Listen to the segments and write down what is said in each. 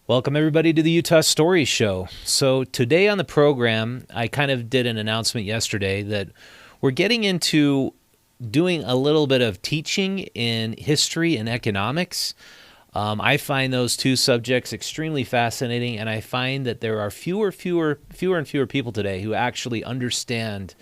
Welcome, everybody, to the Utah Story Show. So today on the program, I kind of did an announcement yesterday that we're getting into doing a little bit of teaching in history and economics. I find those two subjects extremely fascinating, and I find that there are fewer and fewer people today who actually understand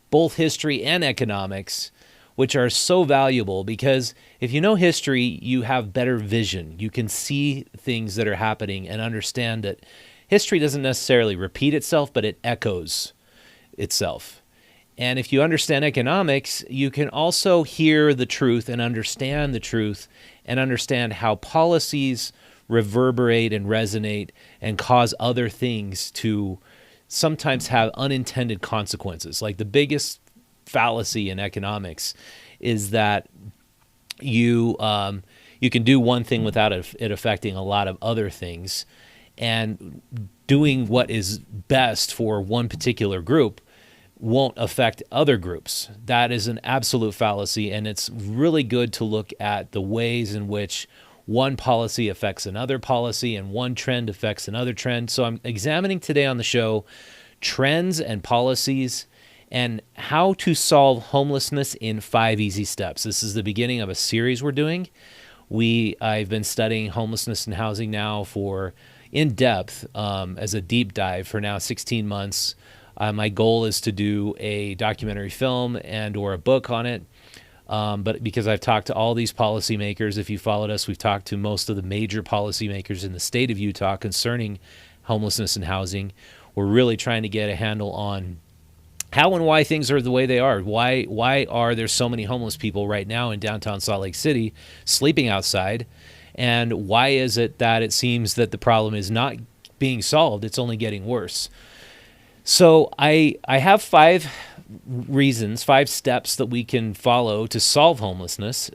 both history and economics, which are so valuable because if you know history, you have better vision. You can see things that are happening and understand that history doesn't necessarily repeat itself, but it echoes itself. And if you understand economics, you can also hear the truth and understand the truth and understand how policies reverberate and resonate and cause other things to sometimes have unintended consequences. Like the biggest fallacy in economics is that you can do one thing without it affecting a lot of other things, and doing what is best for one particular group won't affect other groups. That is an absolute fallacy, and it's really good to look at the ways in which one policy affects another policy and one trend affects another trend. So I'm examining today on the show trends and policies and how to solve homelessness in 5 easy steps. This is the beginning of a series we're doing. I've been studying homelessness and housing now in depth as a deep dive for now 16 months. My goal is to do a documentary film and or a book on it. But because I've talked to all these policymakers, if you followed us, we've talked to most of the major policymakers in the state of Utah concerning homelessness and housing. We're really trying to get a handle on how and why things are the way they are. Why are there so many homeless people right now in downtown Salt Lake City sleeping outside? And why is it that it seems that the problem is not being solved? It's only getting worse. So I have 5 steps that we can follow to solve homelessness.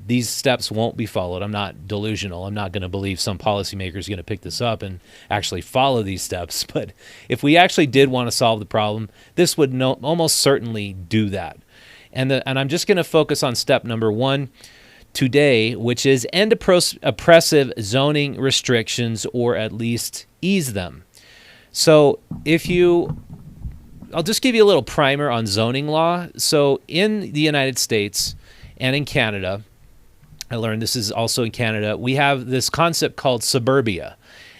These steps won't be followed. I'm not delusional. I'm not going to believe some policymaker is going to pick this up and actually follow these steps. But if we actually did want to solve the problem, this would almost certainly do that. And I'm just going to focus on step number 1 today, which is end oppressive zoning restrictions, or at least ease them. So I'll just give you a little primer on zoning law. So in the United States and in Canada, I learned this is also in Canada, we have this concept called suburbia.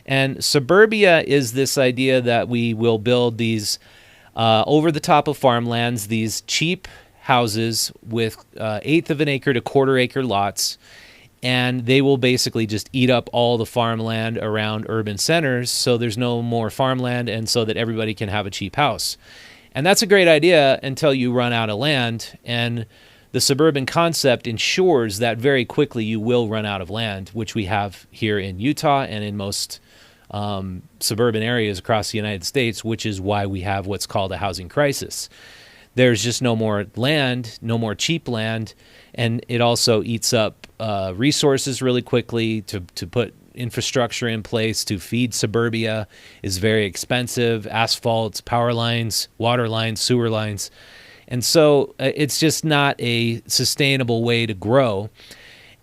And suburbia is this idea that we will build these over the top of farmlands, these cheap houses with 1/8 of an acre to 1/4 acre lots. And they will basically just eat up all the farmland around urban centers, so there's no more farmland, and so that everybody can have a cheap house. And that's a great idea until you run out of land, and the suburban concept ensures that very quickly you will run out of land, which we have here in Utah and in most suburban areas across the United States, which is why we have what's called a housing crisis. There's just no more land, no more cheap land, and it also eats up resources really quickly. To put infrastructure in place to feed suburbia is very expensive. Asphalt, power lines, water lines, sewer lines. And so it's just not a sustainable way to grow.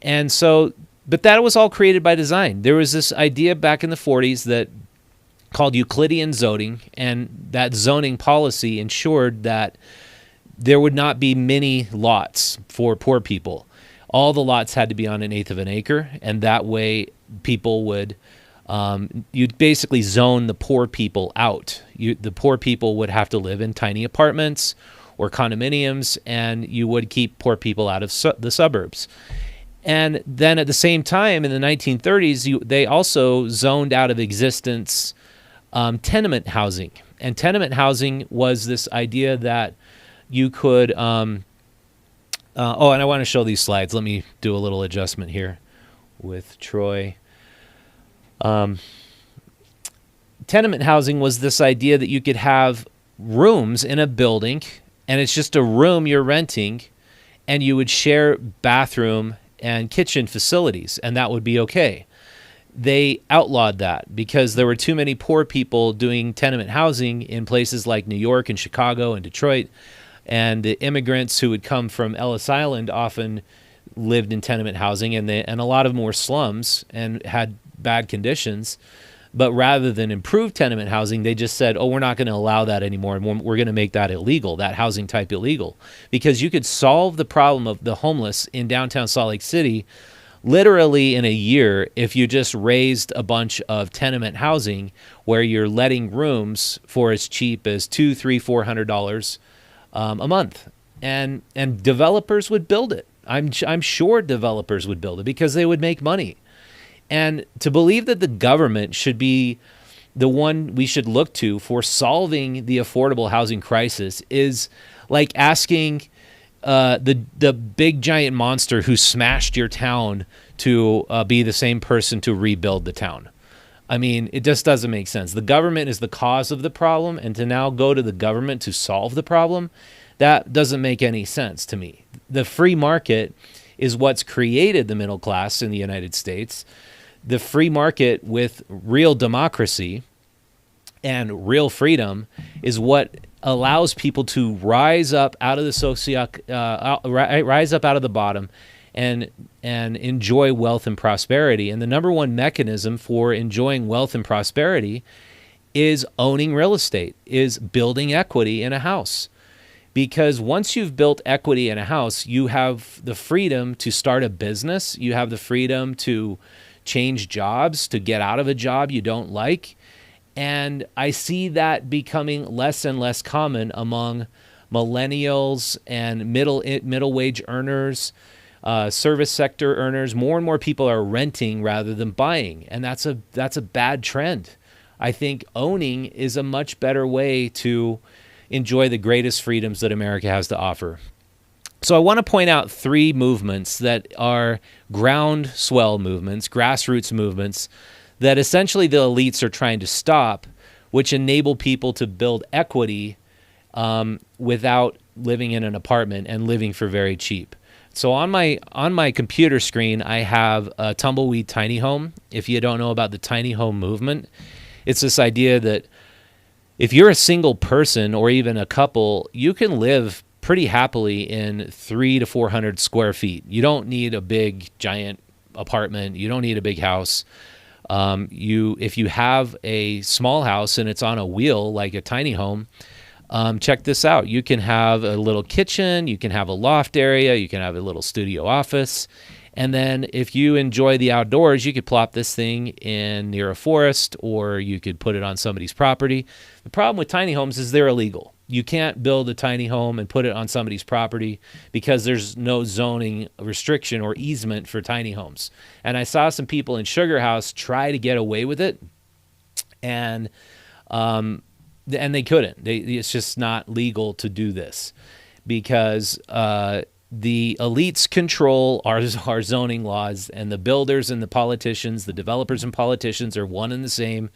And so, but that was all created by design. There was this idea back in the 40s that called Euclidean zoning, and that zoning policy ensured that there would not be many lots for poor people. All the lots had to be on 1/8 of an acre, and that way people would, you'd basically zone the poor people out. The poor people would have to live in tiny apartments or condominiums, and you would keep poor people out of the suburbs. And then at the same time, in the 1930s, they also zoned out of existence tenement housing. And tenement housing was this idea that you could, and I want to show these slides. Let me do a little adjustment here with Troy. Tenement housing was this idea that you could have rooms in a building, and it's just a room you're renting, and you would share bathroom and kitchen facilities, and that would be okay. They outlawed that because there were too many poor people doing tenement housing in places like New York and Chicago and Detroit. And the immigrants who would come from Ellis Island often lived in tenement housing, and a lot of them were slums and had bad conditions. But rather than improve tenement housing, they just said, oh, we're not going to allow that anymore, and we're going to make that illegal, that housing type illegal. Because you could solve the problem of the homeless in downtown Salt Lake City literally in a year if you just raised a bunch of tenement housing where you're letting rooms for as cheap as $200, $300, $400 a month. And developers would build it. I'm sure developers would build it because they would make money. And to believe that the government should be the one we should look to for solving the affordable housing crisis is like asking the big giant monster who smashed your town to be the same person to rebuild the town. I mean, it just doesn't make sense. The government is the cause of the problem, and to now go to the government to solve the problem, that doesn't make any sense to me. The free market is what's created the middle class in the United States. The free market with real democracy and real freedom is what allows people to rise up out of the rise up out of the bottom and enjoy wealth and prosperity. And the number one mechanism for enjoying wealth and prosperity is owning real estate, is building equity in a house. Because once you've built equity in a house, you have the freedom to start a business. You have the freedom to change jobs, to get out of a job you don't like. And I see that becoming less and less common among millennials and middle wage earners, service sector earners. More and more people are renting rather than buying, and that's a bad trend. I think owning is a much better way to enjoy the greatest freedoms that America has to offer. So I want to point out three movements that are groundswell movements, grassroots movements, that essentially the elites are trying to stop, which enable people to build equity without living in an apartment and living for very cheap. So on my computer screen, I have a tumbleweed tiny home. If you don't know about the tiny home movement, it's this idea that if you're a single person or even a couple, you can live pretty happily in 300 to 400 square feet. You don't need a big, giant apartment. You don't need a big house. If you have a small house and it's on a wheel like a tiny home, check this out. You can have a little kitchen. You can have a loft area. You can have a little studio office. And then if you enjoy the outdoors, you could plop this thing in near a forest, or you could put it on somebody's property. The problem with tiny homes is they're illegal. You can't build a tiny home and put it on somebody's property because there's no zoning restriction or easement for tiny homes. And I saw some people in Sugar House try to get away with it, and they couldn't. It's just not legal to do this because the elites control our zoning laws, and the builders and the politicians, the developers and politicians are one and the same.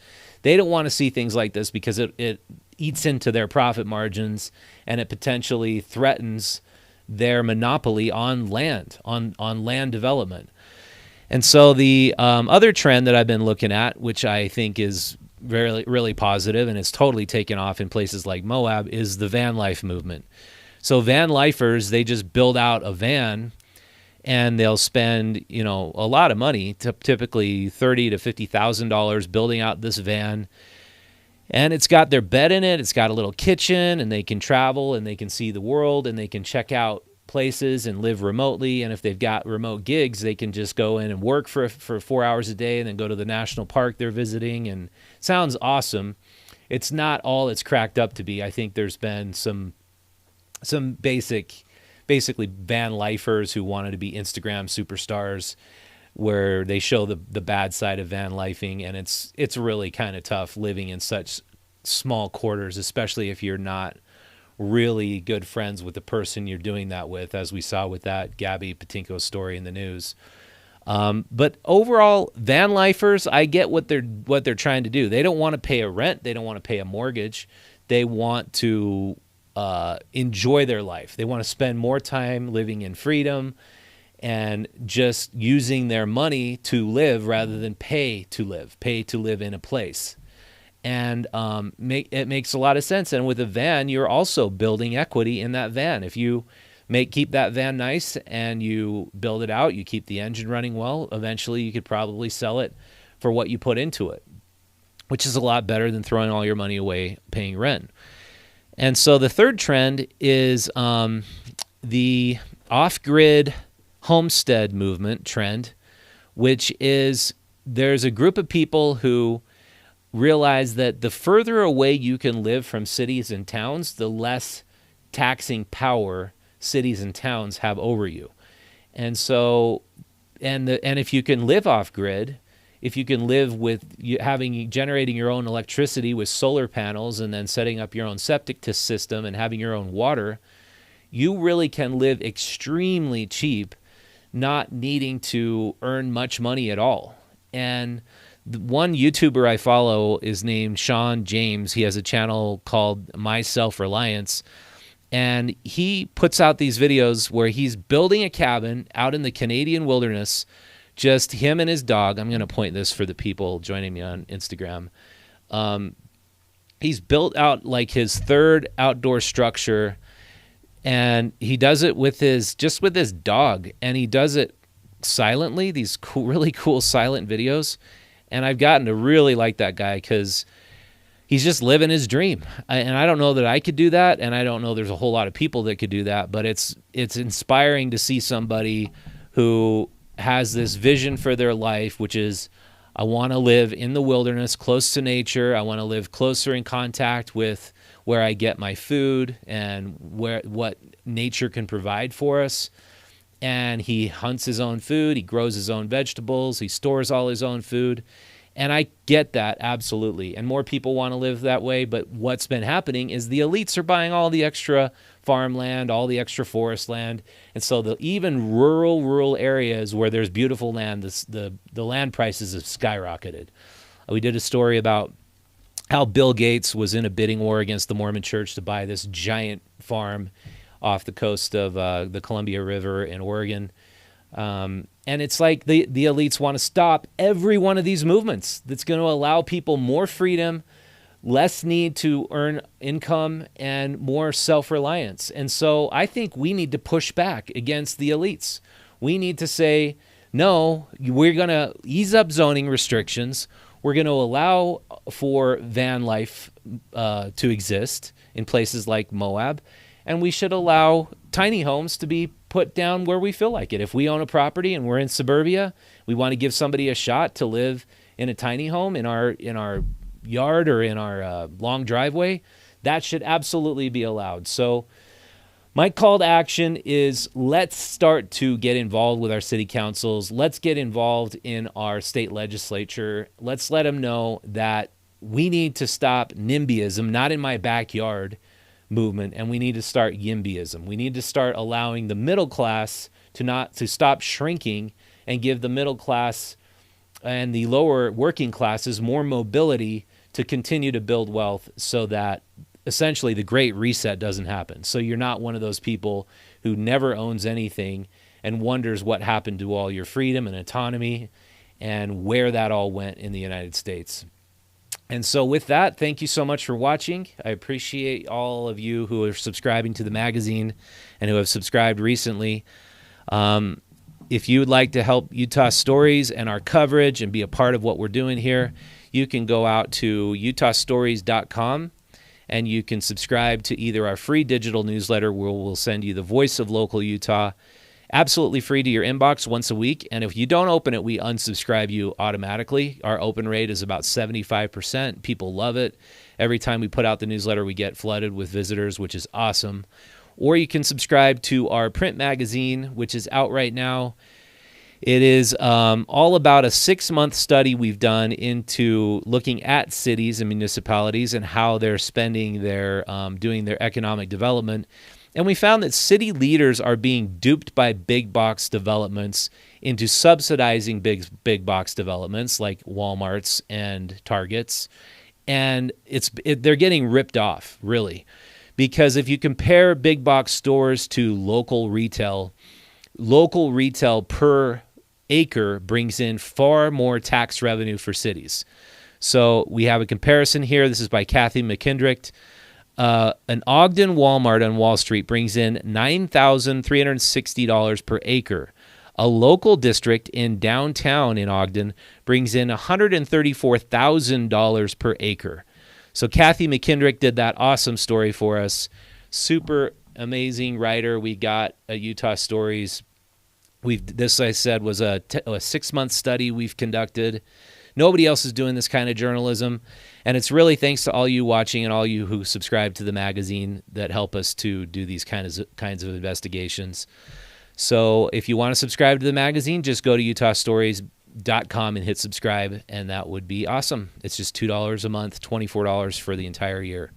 They don't want to see things like this because it eats into their profit margins, and it potentially threatens their monopoly on land, on land development. And so the other trend that I've been looking at, which I think is really, really positive, and it's totally taken off in places like Moab, is the van life movement. So van lifers, they just build out a van, and they'll spend, a lot of money, typically $30,000 to $50,000 building out this van. And it's got their bed in it. It's got a little kitchen, and they can travel, and they can see the world, and they can check out places and live remotely. And if they've got remote gigs, they can just go in and work for 4 hours a day and then go to the national park they're visiting. And it sounds awesome. It's not all it's cracked up to be. I think there's been some basically van lifers who wanted to be Instagram superstars, where they show the bad side of van lifing, and it's really kind of tough living in such small quarters, especially if you're not really good friends with the person you're doing that with, as we saw with that Gabby Patinko story in the news. But overall, van lifers, I get what they're trying to do. They don't want to pay a rent. They don't want to pay a mortgage. They want to enjoy their life. They want to spend more time living in freedom and just using their money to live rather than pay to live in a place. And it makes a lot of sense. And with a van, you're also building equity in that van. If you keep that van nice and you build it out, you keep the engine running well, eventually you could probably sell it for what you put into it, which is a lot better than throwing all your money away paying rent. And so the third trend is the off-grid homestead movement trend, which is there's a group of people who realize that the further away you can live from cities and towns, the less taxing power cities and towns have over you. And so, and if you can live off-grid, if you can live with generating your own electricity with solar panels and then setting up your own septic system and having your own water, you really can live extremely cheap, not needing to earn much money at all. And the one YouTuber I follow is named Sean James. He has a channel called My Self-Reliance, and he puts out these videos where he's building a cabin out in the Canadian wilderness, just him and his dog. I'm going to point this for the people joining me on Instagram. He's built out like his third outdoor structure, and he does it with his dog, and he does it silently, these cool, really cool silent videos. And I've gotten to really like that guy because he's just living his dream. And I don't know that I could do that, and I don't know there's a whole lot of people that could do that, but it's inspiring to see somebody who has this vision for their life, which is, I want to live in the wilderness, close to nature. I want to live closer in contact with where I get my food and what nature can provide for us. And he hunts his own food. He grows his own vegetables. He stores all his own food. And I get that, absolutely. And more people want to live that way. But what's been happening is the elites are buying all the extra farmland, all the extra forest land. And so even rural areas where there's beautiful land, the land prices have skyrocketed. We did a story about how Bill Gates was in a bidding war against the Mormon Church to buy this giant farm off the coast of the Columbia River in Oregon. And it's like the elites want to stop every one of these movements that's going to allow people more freedom, less need to earn income, and more self-reliance. And so I think we need to push back against the elites. We need to say, no, we're going to ease up zoning restrictions. We're going to allow for van life to exist in places like Moab. And we should allow tiny homes to be put down where we feel like it. If we own a property and we're in suburbia, we want to give somebody a shot to live in a tiny home in our yard or in our long driveway, that should absolutely be allowed. So my call to action is, let's start to get involved with our city councils. Let's get involved in our state legislature. Let's let them know that we need to stop NIMBYism, not in my backyard movement, and we need to start YIMBYism. We need to start allowing the middle class to stop shrinking and give the middle class and the lower working classes more mobility to continue to build wealth, so that essentially the great reset doesn't happen. So you're not one of those people who never owns anything and wonders what happened to all your freedom and autonomy and where that all went in the United States. And so with that, thank you so much for watching. I appreciate all of you who are subscribing to the magazine and who have subscribed recently. If you would like to help Utah Stories and our coverage and be a part of what we're doing here, you can go out to utahstories.com and you can subscribe to either our free digital newsletter, where we'll send you the voice of local Utah, absolutely free to your inbox once a week. And if you don't open it, we unsubscribe you automatically. Our open rate is about 75%. People love it. Every time we put out the newsletter, we get flooded with visitors, which is awesome. Or you can subscribe to our print magazine, which is out right now. It is all about a 6-month study we've done into looking at cities and municipalities and how they're spending their, doing their economic development. And we found that city leaders are being duped by big box developments into subsidizing big box developments like Walmarts and Targets. And they're getting ripped off, really. Because if you compare big box stores to local retail per acre brings in far more tax revenue for cities. So we have a comparison here. This is by Kathy McKendrick. An Ogden Walmart on Wall Street brings in $9,360 per acre. A local district in downtown in Ogden brings in $134,000 per acre. So Kathy McKendrick did that awesome story for us. Super amazing writer we got at Utah Stories. This, I said, was a 6-month study we've conducted. Nobody else is doing this kind of journalism, and it's really thanks to all you watching and all you who subscribe to the magazine that help us to do these kinds of investigations. So if you want to subscribe to the magazine, just go to utahstories.com and hit subscribe, and that would be awesome. It's just $2 a month, $24 for the entire year.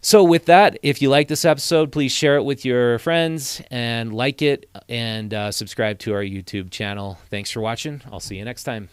So with that, if you like this episode, please share it with your friends and like it and subscribe to our YouTube channel. Thanks for watching. I'll see you next time.